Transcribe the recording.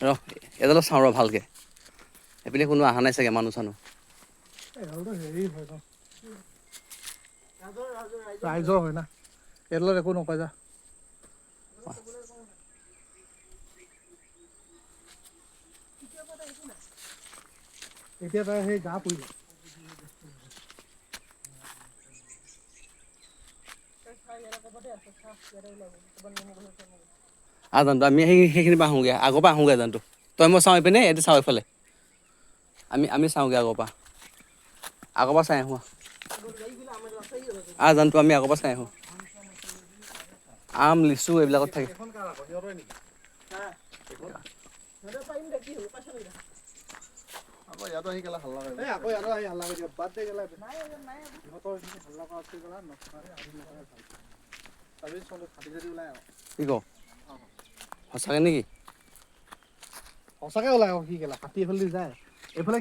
ৰ এডালত চাওঁ ৰ ভালকে এইপিনে কোনো অহা নাই চাগে মানুহ চানুহ হেৰি হয় ন ৰাইজৰ হয় না এডালত একো নকয় যা এতিয়া তাই সেই গা পৰিব জানটো আমি সেইখিনি পৰা আহোঁগৈ আগৰ পৰা আহোঁগৈ জানটো তই মই চাওঁ এইপিনে এইটো চাওঁ এইফালে আমি চাওঁগৈ আগৰ পৰা চাই আহোঁ জানটো আমি আগৰ পৰা চাই আহোঁ আম লিচু এইবিলাকত থাকে আকৌ ইয়াতো আহি গেলা হাল্লা কৰে আকৌ ইয়াতো আহি হাল্লা কৰি বাদ দে গেলা ইহঁতৰ হাল্লা কৰাতকৈ গেলা নকৰে আহি নকৰে ভাল চাবি চলো ফাটি ফাটি ওলাই আৰু কি ক সঁচাকৈ নেকি সঁচাকৈ ওলাই আকৌ কি গেলা ফাটি এইফালে যায় এইফালে